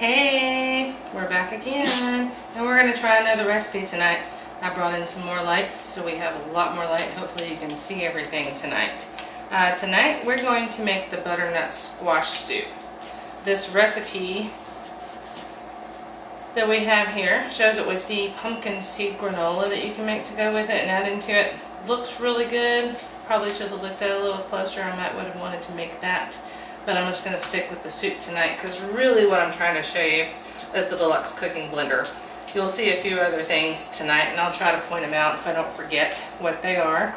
Hey, we're back again, and we're going to try another recipe tonight. I brought in some more lights, so we have a lot more light. Hopefully you can see everything tonight. Tonight we're going to make the butternut squash soup. This recipe that we have here shows it with the pumpkin seed granola that you can make to go with it and add into it. Looks really good. Probably should have looked at it a little closer. I might would have wanted to make that. But I'm just going to stick with the soup tonight because really what I'm trying to show you is the Deluxe cooking blender. You'll see a few other things tonight and I'll try to point them out if I don't forget what they are.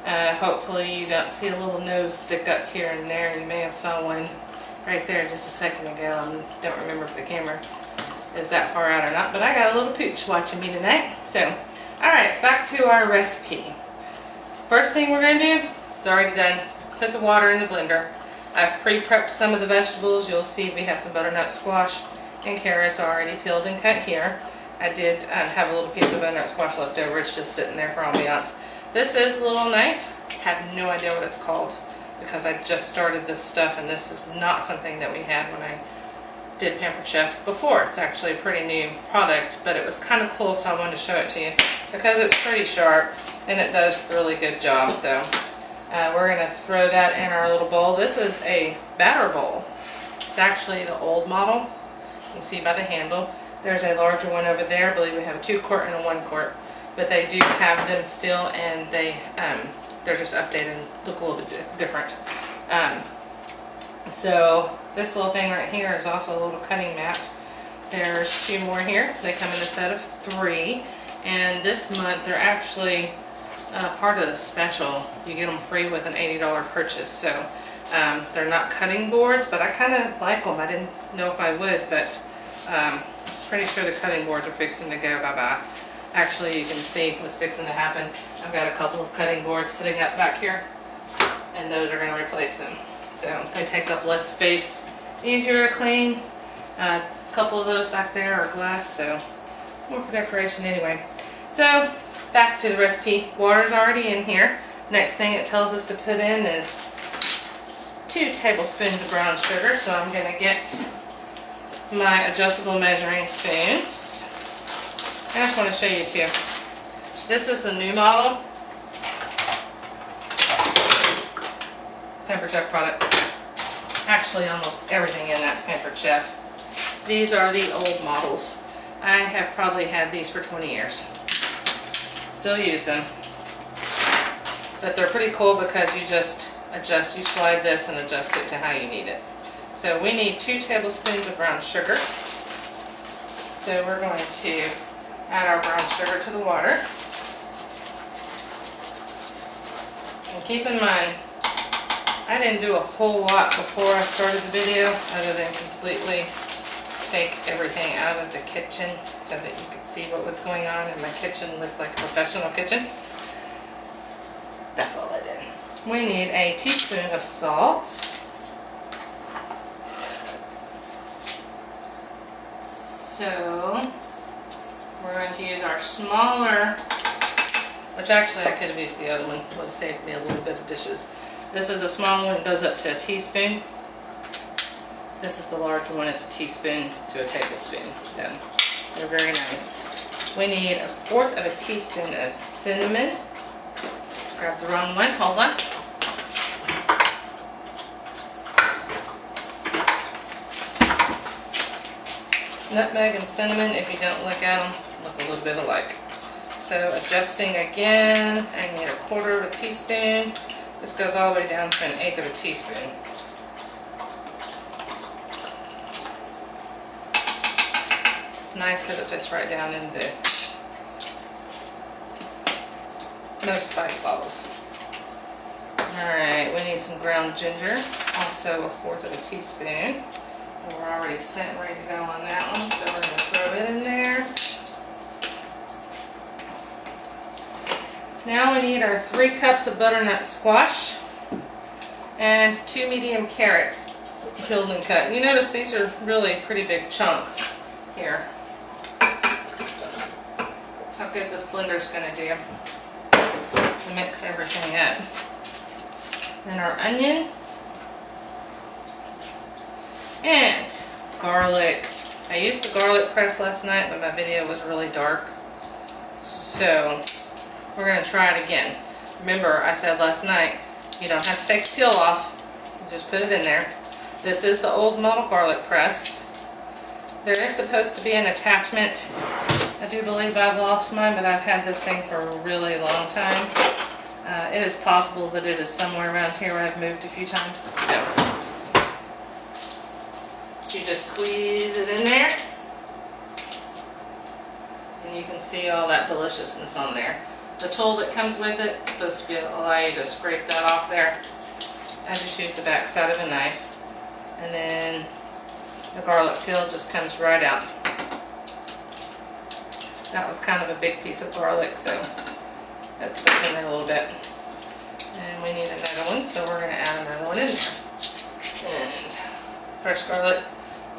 Hopefully you don't see a little nose stick up here and there. You may have saw one right there just a second ago. I don't remember if the camera is that far out or not, but I got a little pooch watching me tonight. So, alright, back to our recipe. First thing we're going to do, it's already done, put the water in the blender. I've pre-prepped some of the vegetables. You'll see we have some butternut squash and carrots already peeled and cut here. I did have a little piece of butternut squash left over. It's just sitting there for ambiance. This is a little knife. I have no idea what it's called because I just started this stuff and this is not something that we had when I did Pampered Chef before. It's actually a pretty new product, but it was kind of cool, so I wanted to show it to you because it's pretty sharp and it does a really good job. So we're going to throw that in our little bowl. This is a batter bowl. It's actually the old model. You can see by the handle. There's a larger one over there. I believe we have a 2 quart and a 1 quart. But they do have them still, and they're just updated and look a little bit different. So this little thing right here is also a little cutting mat. There's 2 more here. They come in a set of 3. And this month they're actually part of the special. You get them free with an $80 purchase. So they're not cutting boards, but I kind of like them. I didn't know if I would, but pretty sure the cutting boards are fixing to go bye-bye. Actually, you can see what's fixing to happen. I've got a couple of cutting boards sitting up back here, and those are going to replace them. So they take up less space, easier to clean. A couple of those back there are glass, so it's more for decoration anyway. So back to the recipe. Water's already in here. Next thing it tells us to put in is 2 tablespoons of brown sugar. So I'm going to get my adjustable measuring spoons. I just want to show you too. This is the new model Pampered Chef product. Actually, almost everything in that's Pampered Chef. These are the old models. I have probably had these for 20 years. Still use them. But they're pretty cool because you just adjust, you slide this and adjust it to how you need it. So we need 2 tablespoons of brown sugar. So we're going to add our brown sugar to the water. And keep in mind, I didn't do a whole lot before I started the video other than completely take everything out of the kitchen so that you could see what was going on, and my kitchen looked like a professional kitchen. That's all I did. We need a teaspoon of salt. So we're going to use our smaller, which actually I could have used the other one, would have saved me a little bit of dishes. This is a small one, it goes up to a teaspoon. This is the larger one, it's a teaspoon to a tablespoon. So they're very nice. We need 1/4 of a teaspoon of cinnamon. Grab the wrong one, hold on. Nutmeg and cinnamon, if you don't look at them, look a little bit alike. So adjusting again, I need 1/4 of a teaspoon. This goes all the way down to 1/8 of a teaspoon. It's nice because it fits right down into most spice bottles. Alright, we need some ground ginger, also 1/4 of a teaspoon. We're already set and ready to go on that one, so we're going to throw it in there. Now we need our 3 cups of butternut squash and 2 medium carrots peeled and cut. You notice these are really pretty big chunks here. That's how good this blender is going to do to mix everything up. Then our onion and garlic. I used the garlic press last night, but my video was really dark. So we're going to try it again. Remember, I said last night, you don't have to take the peel off. You just put it in there. This is the old model garlic press. There is supposed to be an attachment. I do believe I've lost mine, but I've had this thing for a really long time. It is possible that it is somewhere around here where I've moved a few times. So you just squeeze it in there, and you can see all that deliciousness on there. The tool that comes with it is supposed to allow you to scrape that off there. I just use the back side of a knife, and then the garlic peel just comes right out. That was kind of a big piece of garlic, so that's stuck in there a little bit. And we need another one, so we're going to add another one in there. And fresh garlic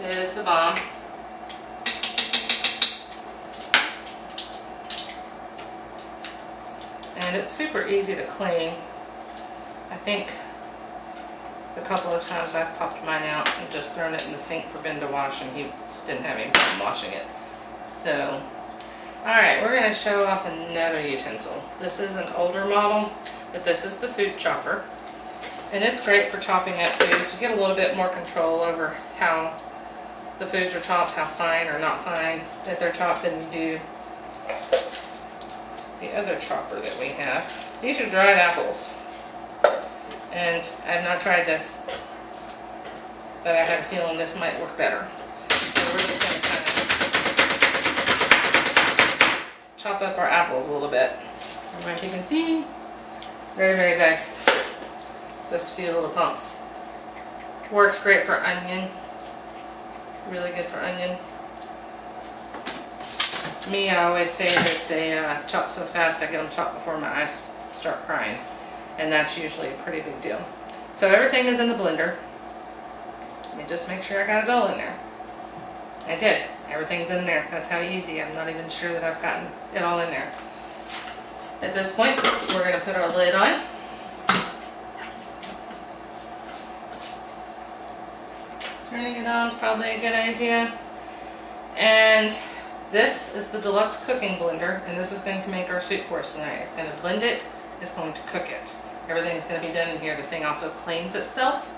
is the bomb. And it's super easy to clean. I think a couple of times I've popped mine out and just thrown it in the sink for Ben to wash, and he didn't have any problem washing it. So, alright, we're going to show off another utensil. This is an older model, but this is the food chopper. And it's great for chopping up foods. You get a little bit more control over how the foods are chopped, how fine or not fine that they're chopped than you do the other chopper that we have. These are dried apples. And I've not tried this, but I have a feeling this might work better. So we're just going to kind of chop up our apples a little bit. And like you can see, very, very diced. Just a few little pumps. Works great for onion. Really good for onion. Me, I always say that they chop so fast I get them chopped before my eyes start crying. And that's usually a pretty big deal. So everything is in the blender. Let me just make sure I got it all in there. I did. Everything's in there. That's how easy. I'm not even sure that I've gotten it all in there. At this point, we're going to put our lid on. Turning it on is probably a good idea. And this is the Deluxe cooking blender, and this is going to make our soup for us tonight. It's going to blend it. It's going to cook it. Everything's going to be done in here. This thing also cleans itself.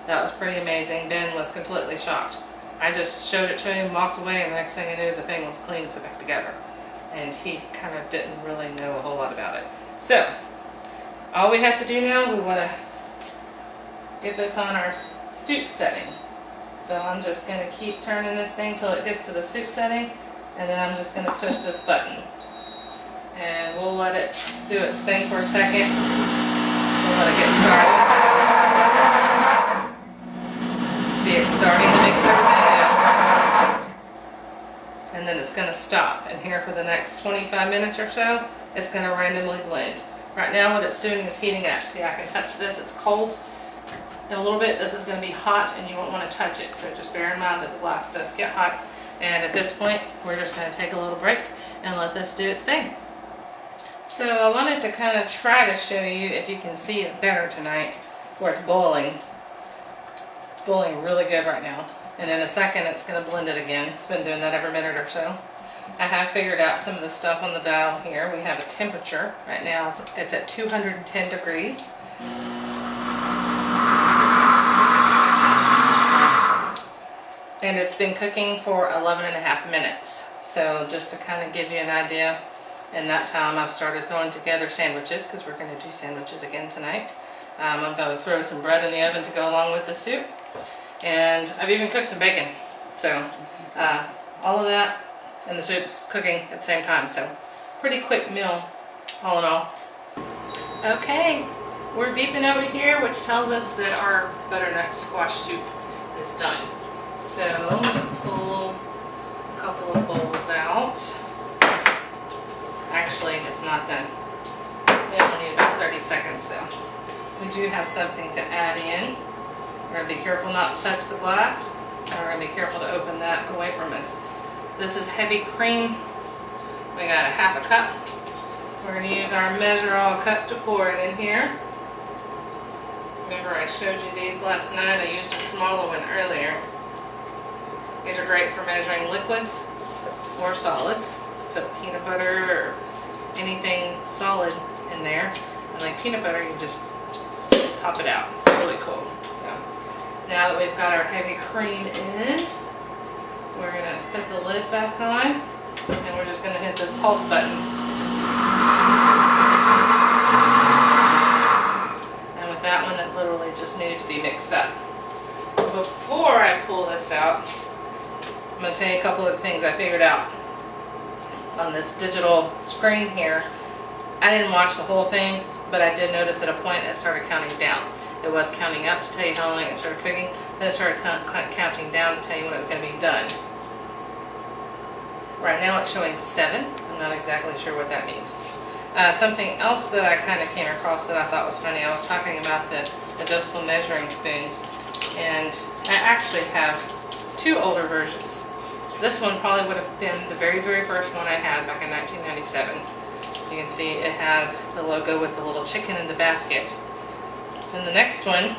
That was pretty amazing. Ben was completely shocked. I just showed it to him, walked away, and the next thing I knew, the thing was clean and put back together. And he kind of didn't really know a whole lot about it. So, all we have to do now is we want to get this on our soup setting. So I'm just going to keep turning this thing till it gets to the soup setting, and then I'm just going to push this button. And we'll let it do its thing for a second. We'll let it get started. See it starting to mix everything up. And then it's going to stop. And here for the next 25 minutes or so, it's going to randomly blend. Right now what it's doing is heating up. See, I can touch this. It's cold. In a little bit, this is going to be hot, and you won't want to touch it. So just bear in mind that the glass does get hot. And at this point, we're just going to take a little break and let this do its thing. So I wanted to kind of try to show you if you can see it better tonight, where it's boiling. It's boiling really good right now. And in a second it's going to blend it again. It's been doing that every minute or so. I have figured out some of the stuff on the dial here. We have a temperature. Right now it's at 210 degrees. And it's been cooking for 11.5 minutes. So just to kind of give you an idea, in that time I've started throwing together sandwiches, because we're going to do sandwiches again tonight. I'm going to throw some bread in the oven to go along with the soup. And I've even cooked some bacon. So all of that and the soup's cooking at the same time. So pretty quick meal all in all. Okay, we're beeping over here, which tells us that our butternut squash soup is done. So I'm going to pull a couple of bowls out. Actually, it's not done. We only need about 30 seconds though. We do have something to add in. We're going to be careful not to touch the glass, and we're going to be careful to open that away from us. This is heavy cream. We got a half a cup. We're going to use our measure all cup to pour it in here. Remember I showed you these last night. I used a smaller one earlier. These are great for measuring liquids or solids. Put peanut butter or anything solid in there. And like peanut butter, you just pop it out. Really cool. So now that we've got our heavy cream in, we're going to put the lid back on and we're just going to hit this pulse button. And with that one, it literally just needed to be mixed up. Before I pull this out, I'm going to tell you a couple of things I figured out on this digital screen here. I didn't watch the whole thing, but I did notice at a point it started counting down. It was counting up to tell you how long it started cooking, then it started counting down to tell you when it was going to be done. Right now it's showing 7. I'm not exactly sure what that means. Something else that I kind of came across that I thought was funny, I was talking about the adjustable measuring spoons, and I actually have 2 older versions. This one probably would have been the very, very first one I had back in 1997. You can see it has the logo with the little chicken in the basket. Then the next one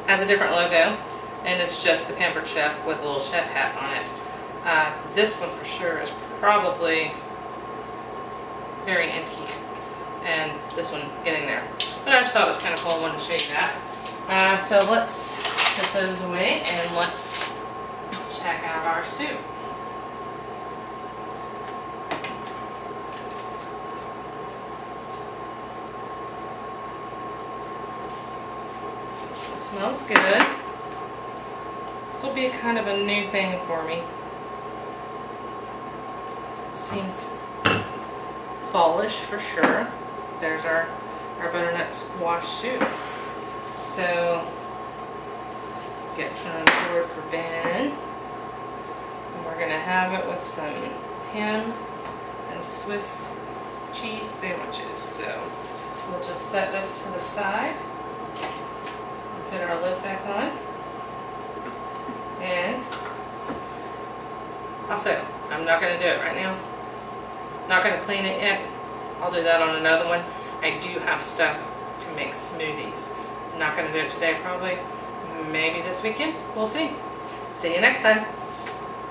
has a different logo, and it's just the Pampered Chef with a little chef hat on it. This one for sure is probably very antique, and this one getting there. But I just thought it was kind of cool. I wanted to show you that. So let's put those away and let's check out our soup. It smells good. This will be kind of a new thing for me. Seems fallish for sure. There's our butternut squash soup. So get some forward for Ben. And we're gonna have it with some ham and Swiss cheese sandwiches. So we'll just set this to the side. Put our lid back on. And also, I'm not gonna do it right now. Not going to clean it yet. I'll do that on another one. I do have stuff to make smoothies. Not going to do it today probably. Maybe this weekend. We'll see. See you next time.